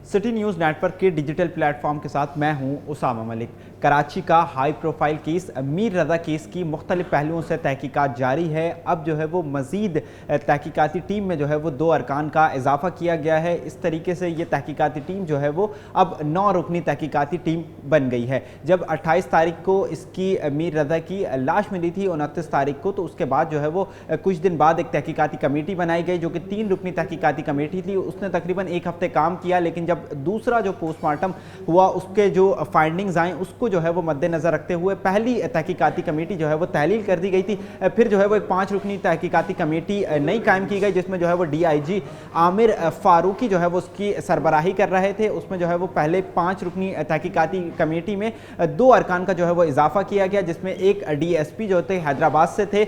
City news network के digital platform के साथ मैं हूं उसामा मलिक। कराची का हाई प्रोफाइल केस मीर रज़ा केस की मुख्तलिफ पहलुओं से तहकीकात जारी है। अब जो है वो मज़ीद तहकीकाती टीम में जो है वो 2 अरकान का इजाफा किया गया है। इस तरीके से ये तहकीकाती टीम जो है वो अब 9 रुकनी तहकीकाती टीम बन गई है। जब 28 तारीख को इसकी मीर रज़ा की लाश मिली थी 29 तारीख को, तो उसके बाद जो है वो कुछ दिन बाद एक तहकीकाती कमेटी बनाई गई जो कि 3 रुकनी तहकीकाती कमेटी थी। उसने तकरीबन 1 हफ्ते काम किया, लेकिन जब दूसरा जो पोस्टमार्टम हुआ उसके जो फाइंडिंग्स आए उसको जो है वो मद्देनज़र रखते हुए पहली तहकीकाती कमेटी जो है वो तहलील कर दी गई थी। फिर जो है वो एक 5 रुकनी तहकीकाती कमेटी नई कायम की गई, जिसमें जो है वो DIG आमिर फारूकी जो है वो उसकी सरबराही कर रहे थे। उसमें जो है वो पहले 5 रुकनी तहकीकाती कमेटी में 2 अरकान का जो है वो इजाफा किया गया, जिसमें एक DSP जो थे हैदराबाद से थे,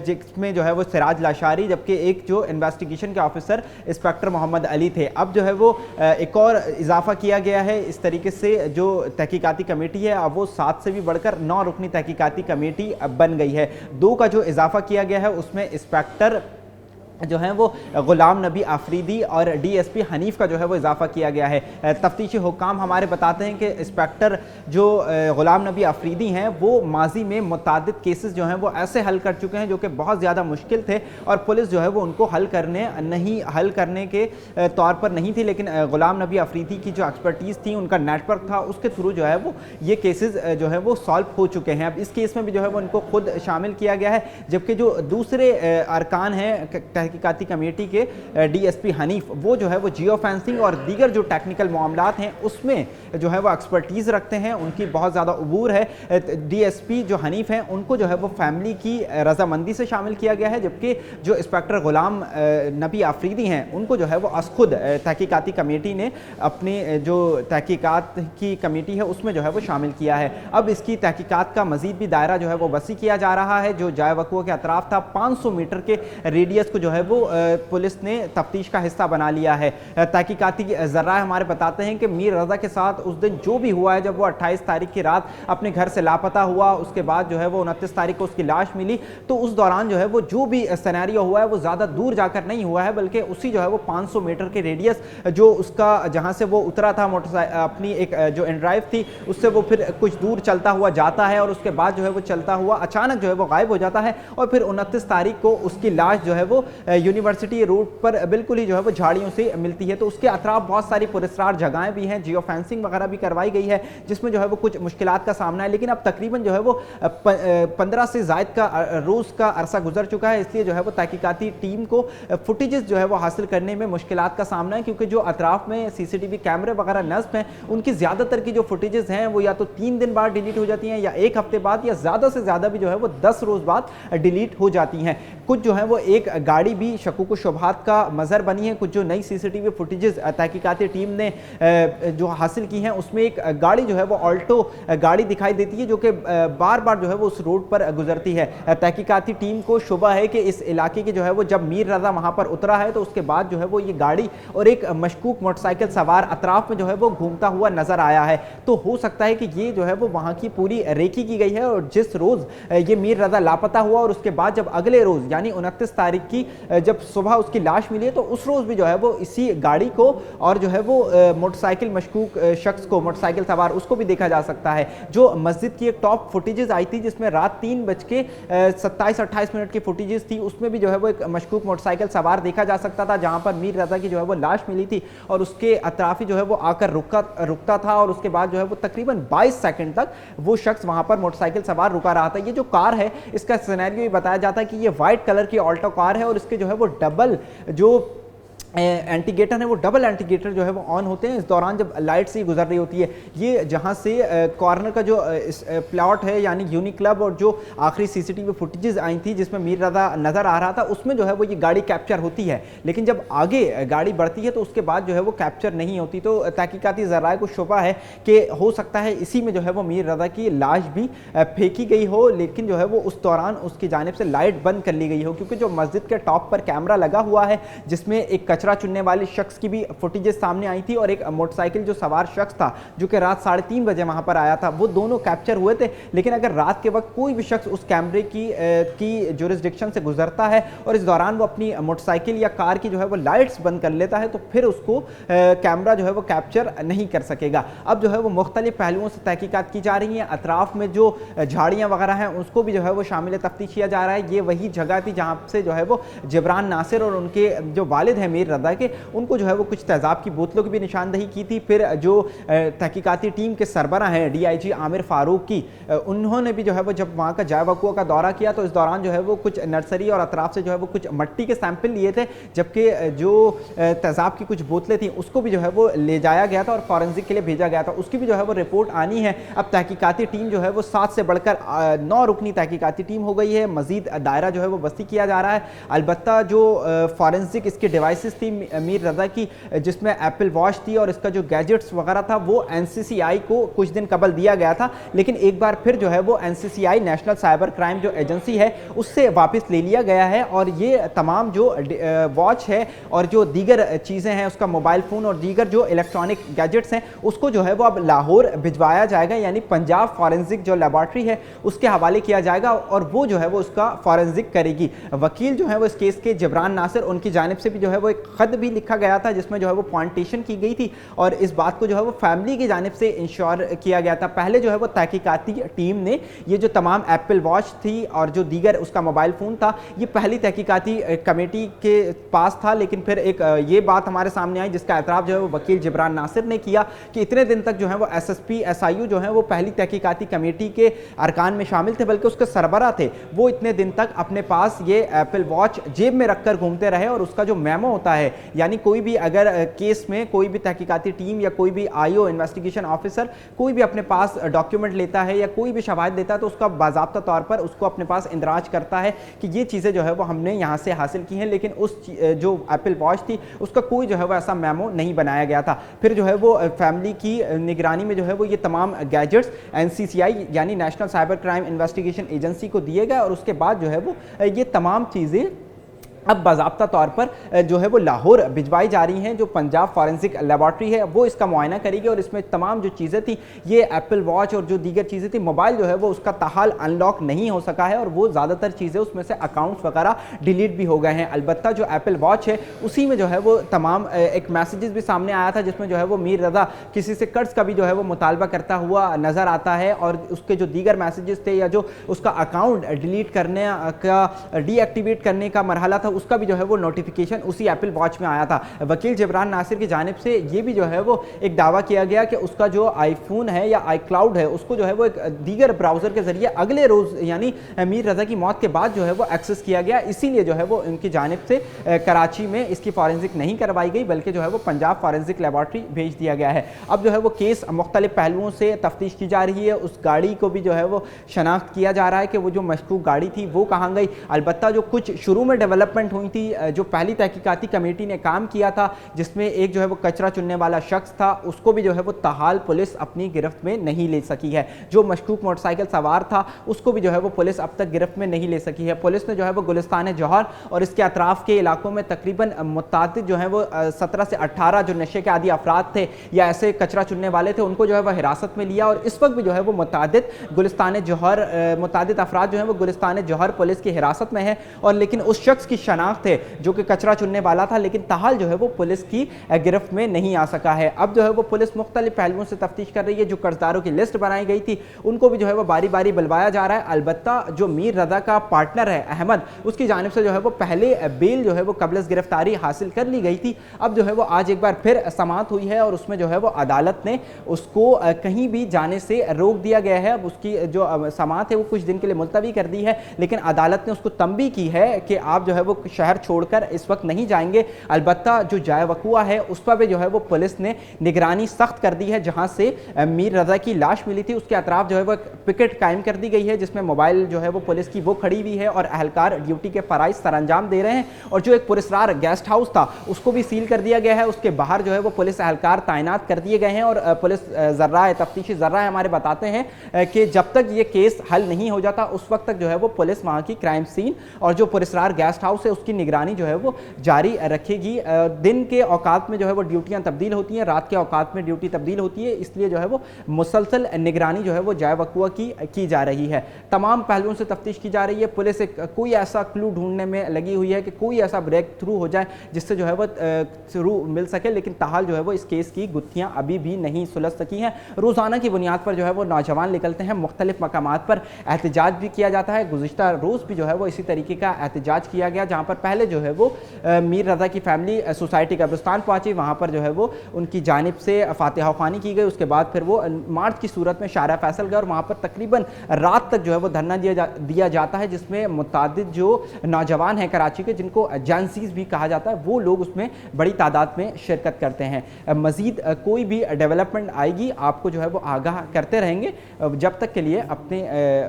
जिसमें जो है वो सिराज लाशारी, जबकि एक जो इन्वेस्टिगेशन के ऑफिसर इंस्पेक्टर मोहम्मद अली थे। अब जो है वो एक और इजाफा किया गया है। इस तरीके से जो तहकीकाती कमेटी है अब वो 7 से भी बढ़कर 9 रुकनी तहकीकाती कमेटी बन गई है। 2 का जो इजाफा किया गया है उसमें इंस्पेक्टर जो है वो गुलाम नबी आफरीदी और DSP हनीफ का जो है वो इजाफा किया गया है। तफ्तीशी हुक्काम हमारे बताते हैं कि इंस्पेक्टर जो गुलाम नबी आफरीदी हैं वो माजी में मुतादिद केसेस जो हैं वो ऐसे हल कर चुके हैं जो कि बहुत ज़्यादा मुश्किल थे और पुलिस जो है वो उनको हल करने के तौर पर नहीं थी, लेकिन गुलाम नबी आफरीदी की जो एक्सपर्टीज़ थी, उनका नेटवर्क था, उसके थ्रू जो है वो ये केसेस जो है वो सॉल्व हो चुके हैं। अब इस केस में भी जो है वो उनको खुद शामिल किया गया है, जबकि जो दूसरे अरकान हैं तहकीकाती कमेटी के DSP हनीफ, वो जो है वो जियो फेंसिंग और दीगर जो टेक्निकल मामलात हैं उसमें जो है वो एक्सपर्टीज़ रखते हैं, उनकी बहुत ज़्यादा उबूर है। DSP जो हनीफ हैं उनको जो है वो फैमिली की रजामंदी से शामिल किया गया है, जबकि जो इंस्पेक्टर गुलाम नबी आफरीदी हैं उनको जो है वो खुद तहकीकाती कमेटी ने अपनी जो तहकीकात की कमेटी है उसमें जो है वो शामिल किया है। अब इसकी तहकीकात का मज़ीद भी दायरा जो है वो वसी किया जा रहा है। जो जाए वक़्वा के अतराफ़ था 500 मीटर के रेडियस को जो है वो पुलिस ने तफ्तीश का हिस्सा बना लिया है। तहकीकाती ज़राए हमारे बताते हैं कि मीर रज़ा के साथ उस दिन जो भी हुआ है, जब वो 28 तारीख की रात अपने घर से लापता हुआ, उसके बाद जो है वो 29 तारीख को उसकी लाश मिली, तो उस दौरान जो है वो जो भी सिनेरियो हुआ है वो ज़्यादा दूर जाकर नहीं हुआ है, बल्कि उसी जो है वो 500 मीटर के रेडियस जो उसका जहाँ से वो उतरा था मोटरसाइकिल अपनी एक जो एंड्राइव थी उससे वो फिर कुछ दूर चलता हुआ जाता है और उसके बाद जो है वो चलता हुआ अचानक जो है वो गायब हो जाता है और फिर 29 तारीख को उसकी लाश जो है वो यूनिवर्सिटी रोड पर बिल्कुल ही जो है वो झाड़ियों से मिलती है। तो उसके अतराफ बहुत सारी पुरस्कार जगहें भी हैं, जियो फेंसिंग वगैरह भी करवाई गई है, जिसमें जो है वो कुछ मुश्किलात का सामना है, लेकिन अब तकरीबन जो है वो 15 से ज़ायद का रोज़ का अरसा गुजर चुका है। इसलिए जो है वो तहकीकाती टीम को फुटेजेस जो है वो हासिल करने में मुश्किलात का सामना है, क्योंकि जो अतराफ में CCTV कैमरे वगैरह नस्ब हैं उनकी ज़्यादातर की जो फुटेजेस हैं वो या तो 3 दिन बाद डिलीट हो जाती हैं या 1 हफ्ते बाद या ज़्यादा से ज़्यादा भी जो है वो 10 रोज़ बाद डिलीट हो जाती हैं। कुछ जो है वो एक गाड़ी भी शकूक शुबहात का मज़हर बनी है। कुछ जो नई CCTV फुटेजेस तहकीकाती टीम ने जो हासिल की हैं उसमें एक गाड़ी जो है वो ऑल्टो गाड़ी दिखाई देती है जो कि बार बार जो है वो उस रोड पर गुजरती है। तहकीकाती टीम को शुबा है कि इस इलाके के जो है वो जब मीर रज़ा वहाँ पर उतरा है तो उसके बाद जो है वो ये गाड़ी और एक मशकूक मोटरसाइकिल सवार अतराफ में जो है वो घूमता हुआ नजर आया है। तो हो सकता है कि ये जो है वो वहाँ की पूरी रेकी की गई है और जिस रोज़ ये मीर रज़ा लापता हुआ और उसके बाद जब अगले रोज़ यानी 29 तारीख की जब सुबह उसकी लाश मिली है तो उस रोज़ भी जो है वो इसी गाड़ी को और जो है वो मोटरसाइकिल मशकूक शख्स को मोटरसाइकिल सवार उसको भी देखा जा सकता है। जो मस्जिद की एक टॉप फुटेजेस आई थी जिसमें रात 3:27-28 की फुटेजेस थी, उसमें भी जो है वो एक मशकूक मोटरसाइकिल सवार देखा जा सकता था, जहां पर मीर रज़ा की जो है वो लाश मिली थी और उसके अतराफी जो है वो आकर रुकता था और उसके बाद जो है वो तकरीबन 22 सेकंड तक वो शख्स वहां पर मोटरसाइकिल सवार रुका रहा था। ये जो कार है इसका सिनेरियो ये बताया जाता है कि ये व्हाइट कलर की ऑल्टो कार है और इसके जो है वो डबल जो एंटीगेटर है वो डबल एंटीगेटर जो है वो ऑन होते हैं इस दौरान जब लाइट से गुजर रही होती है। ये जहां से कॉर्नर का जो प्लॉट है यानी यूनिक क्लब और जो आखिरी CCTV फुटेजेस आई थी जिसमें मीर रज़ा नज़र आ रहा था उसमें जो है वो ये गाड़ी कैप्चर होती है, लेकिन जब आगे गाड़ी बढ़ती है तो उसके बाद जो है वो कैप्चर नहीं होती। तो तहकीकाती ज़राए को शुबा है कि हो सकता है इसी में जो है वो मीर रज़ा की लाश भी फेंकी गई हो, लेकिन जो है वो उस दौरान उसकी जानिब से लाइट बंद कर ली गई हो, क्योंकि जो मस्जिद के टॉप पर कैमरा लगा हुआ है जिसमें एक कचरा चुनने वाले शख्स की भी फुटेजेस सामने आई थी और एक मोटरसाइकिल जो सवार शख्स था जो कि रात 3:30 बजे वहां पर आया था, वो दोनों कैप्चर हुए थे। लेकिन अगर रात के वक्त कोई भी शख्स उस कैमरे की जुरिस्डिक्शन से गुजरता है और इस दौरान वो अपनी मोटरसाइकिल या कार की जो है वो लाइट्स बंद कर लेता है तो फिर उसको कैमरा जो है वो कैप्चर नहीं कर सकेगा। अब जो है वो मुख्तलिफ पहलुओं से तहकीकात की जा रही हैं। अतराफ में जो झाड़ियाँ वगैरह हैं उसको भी जो है वो शामिल तफ्तीश किया जा रहा है। ये वही जगह थी जहाँ से जो है वो जिब्रान नासिर और उनके जो वालिद हैं मीर रज़ा के, उनको जो है वो कुछ तेज़ाब की बोतलों की भी निशानदही की थी। फिर जो तहकीकाती टीम के सरबराह हैं DIG आमिर फारूक की, उन्होंने भी जो है वो जब वहाँ का जाय वक़ुआ का दौरा किया तो इस दौरान जो है वो कुछ नर्सरी और अतराफ से जो है वो कुछ मट्टी के सैंपल लिए थे, जबकि जो तेज़ाब की कुछ बोतलें थी उसको भी जो है वो ले जाया गया था और फॉरेंसिक के लिए भेजा गया था। उसकी भी जो है वो रिपोर्ट आनी है। अब तहकीकाती टीम जो है वो 7 से बढ़कर 9 रुकनी तहकीकाती टीम हो गई है। मजीद दायरा जो है वो बस्ती किया जा रहा है। अलबत्ता जो फॉरेंसिक इसकी डिवाइसेस थी मीर रज़ा की, जिसमें एप्पल वॉच थी और इसका जो गैजेट्स वगैरह था वो NCCI को कुछ दिन कबल दिया गया था, लेकिन एक बार फिर जो है वो NCCI नेशनल साइबर क्राइम जो एजेंसी है उससे वापस ले लिया गया है और ये तमाम जो वॉच है और जो दीगर चीज़ें हैं, उसका मोबाइल फ़ोन और दीगर जो इलेक्ट्रॉनिक गैजेट्स हैं उसको जो है वो अब लाहौर भिजवाया जाएगा, यानी पंजाब फॉरेंसिक जो लेबॉर्ट्री है उसके हवाले किया जाएगा और वो जो है वो उसका फॉरेंसिक करेगी। वकील जो है वो इस केस के जिब्रान नासिर, उनकी जानिब से भी जो है वो एक ख़त भी लिखा गया था जिसमें जो है वो पॉइंटेशन की गई थी और इस बात को जो है वो फैमिली की जानिब से इंश्योर किया गया था। पहले जो है वो तहकीकाती टीम ने ये जो तमाम एप्पल वॉच थी और जो दीगर उसका मोबाइल फ़ोन था, ये पहली तहकीकाती कमेटी के पास था, लेकिन फिर एक ये बात हमारे सामने आई जिसका एतराफ़ जो है वो वकील जिब्रान नासिर ने किया कि इतने दिन तक जो है वो SSP SIU जो है वो पहली तहकीकाती कमेटी के अरकान में शामिल थे, बल्कि उसके सरबरा थे, वो इतने दिन तक अपने पास ये एप्पल वॉच जेब में रखकर घूमते रहे और उसका जो मेमो होता है, यानी कोई भी अगर केस में कोई भी तहकीकाती टीम या कोई भी IO इन्वेस्टिगेशन ऑफिसर कोई भी अपने पास डॉक्यूमेंट लेता है या कोई भी शवाहिद लेता है तो उसका बाज़ाब्ता तौर पर उसको अपने पास इंदराज करता है कि ये चीज़ें जो है वो हमने यहाँ से हासिल की हैं, लेकिन उस जो एप्पल वॉच थी उसका कोई जो है वो ऐसा मेमो नहीं बनाया गया था। फिर जो है वो फैमिली की निगरानी में जो है वो ये तमाम गैजेट्स NCCI यानी national cyber crime investigation agency को दिए गए और उसके बाद जो है वो ये तमाम चीज़ें अब बाज़ाब्ता तौर पर जो है वो लाहौर भिजवाई जा रही हैं। जो पंजाब फॉरेंसिक लेबॉर्ट्री है वो इसका मुआयना करेगी और इसमें तमाम जो चीज़ें थी, ये एप्पल वॉच और जो दीगर चीज़ें थी, मोबाइल जो है वो उसका ताहाल अनलॉक नहीं हो सका है और वो ज़्यादातर चीज़ें उसमें से अकाउंट्स वगैरह डिलीट भी हो गए हैं। अलबत्ता जो एप्पल वॉच है उसी में जो है वो तमाम एक मैसेजेस भी सामने आया था जिसमें जो है वो मीर रज़ा किसी से कर्ज का भी जो है वो मुतालबा करता हुआ नज़र आता है और उसके जो दीगर मैसेजेस थे या जो उसका अकाउंट डिलीट करने का डीएक्टिवेट करने का मरहला था उसका भी जो है वो नोटिफिकेशन उसी एप्पल वॉच में आया था। वकील जिब्रान नासिर की जानिब से ये भी जो है वो एक दावा किया गया कि उसका जो आईफोन है या iCloud है उसको जो है वो एक दीगर ब्राउज़र के ज़रिए अगले रोज़ यानी मीर रज़ा की मौत के बाद जो है वो एक्सेस किया गया, इसीलिए जो है वो उनकी जानिब से कराची में इसकी फॉरेंसिक नहीं करवाई गई बल्कि जो है वो पंजाब फॉरेंसिक लेबॉर्ट्री भेज दिया गया है। अब जो है वो केस मुख्तलिफ पहलुओं से तफ्तीश की जा रही है। उस गाड़ी को भी जो है वो शनाख्त किया जा रहा है कि वो जो मशकूक गाड़ी थी वो कहाँ गई। अलबत्ता जो कुछ शुरू में डेवलपमेंट हुई थी, जो पहली तहकीकाती कमेटी ने काम किया था जिसमें एक जो है वो कचरा चुनने वाला शख्स था, उसको भी जो है वो ताहाल पुलिस अपनी गिरफ्त में नहीं ले सकी है। जो मशकूक मोटरसाइकिल सवार था उसको भी जो है वो पुलिस अब तक गिरफ्त में नहीं ले सकी है। पुलिस ने जो है वो गुलिस्तान जौहर और इसके अतराफ़ के इलाकों में तकरीबन मुतादिद जो है वो 17 से 18 जो नशे के आदि अफराद थे या ऐसे कचरा चुनने वाले थे उनको जो है वो हिरासत में लिया और इस वक्त भी जो है वो मुतादिद गुलिस्तान जौहर मुतादिद अफराद जो है वो गुलिस्तान जौहर पुलिस की हिरासत में है और लेकिन उस शख्स की शनाख्त है जो कि कचरा चुनने वाला था लेकिन ताहाल जो है वो पुलिस की गिरफ्त में नहीं आ सका है। अब जो है वो पुलिस मुख्तलिफ पहलुओं से तफ्तीश कर रही है। जो कर्जदारों की लिस्ट बनाई गई थी उनको भी जो है वो बारी बारी बुलवाया जा रहा है। अलबत्ता जो मीर रज़ा का पार्टनर है अहमद, उसकी जानिब से जो है वो पहले बेल जो है वो कबल गिरफ्तारी हासिल कर ली गई थी। अब जो है वो आज एक बार फिर समाअत हुई है और उसमें जो है वो अदालत ने उसको कहीं भी जाने से रोक दिया गया है। अब उसकी जो समाअत है वो कुछ दिन के लिए मुलतवी कर दी है, लेकिन अदालत ने उसको तंबी की है कि आप जो है वो शहर छोड़कर इस वक्त नहीं जाएंगे। अलबत्ता जो जाय वकुआ है उस पर भी जो है वो पुलिस ने निगरानी सख्त कर दी है। जहां से मीर रज़ा की लाश मिली थी उसके अतराफ जो है वो पिकेट कायम कर दी गई है जिसमें मोबाइल जो है वो पुलिस की वो खड़ी हुई है और अहलकार ड्यूटी के फ़राइज़ सरअंजाम दे रहे हैं और जो एक पुरस्कार गेस्ट हाउस था उसको भी सील कर दिया गया है। उसके बाहर जो है वो पुलिस अहलकार तैनात कर दिए गए हैं और पुलिस ज़र्राए तफ्तीशी ज़र्राए हमारे बताते हैं कि जब तक ये केस हल नहीं हो जाता उस वक्त तक जो है वो पुलिस वहाँ की क्राइम सीन और जो पुरस्कार गेस्ट हाउस है उसकी निगरानी जो है वो जारी रखेगी। दिन के औकात में जो है वो ड्यूटियां तब्दील होती हैं, रात के औकात में ड्यूटी तब्दील होती है, इसलिए जो है वो मुसलसल निगरानी जो है वो जाए वक़्वा की जा रही है। तमाम पहलुओं से तफ्तीश की जा रही है। पुलिस कोई ऐसा क्लू ढूंढने में लगी हुई है कि कोई ऐसा ब्रेक थ्रू हो जाए जिससे जो है वो थ्रू मिल सके, लेकिन ताहाल जो है वो इस केस की गुत्थियां अभी भी नहीं सुलझ सकी हैं। रोज़ाना की बुनियाद पर जो है वो नौजवान निकलते हैं, मुख्तलिफ मकामात पर एहतजाज भी किया जाता है। गुज़िश्ता रोज़ भी जो है वो इसी तरीके का एहतजाज किया गया, जहाँ पर पहले जो है वो मीर रज़ा की फैमिली सोसाइटी कब्रिस्तान पहुँची, वहाँ पर जो है वो उनकी जानिब से फातिहा ख्वानी की गई। उसके बाद फिर वो मार्च की सूरत में शारा फैसल गए और वहाँ पर तकरीबन रात तक जो है वो धरना दिया जाता है, जिसमें मुतादिद जो नौजवान हैं कराची के, जिनको एजेंसीज भी कहा जाता है, वो लोग उसमें बड़ी तादाद में शिरकत करते हैं। मज़ीद कोई भी डेवलपमेंट आएगी आपको जो है वो आगाह करते रहेंगे। जब तक के लिए अपने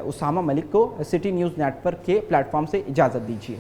उसामा मलिक को सिटी न्यूज़ नेटवर्क के प्लेटफॉर्म से इजाज़त दीजिए।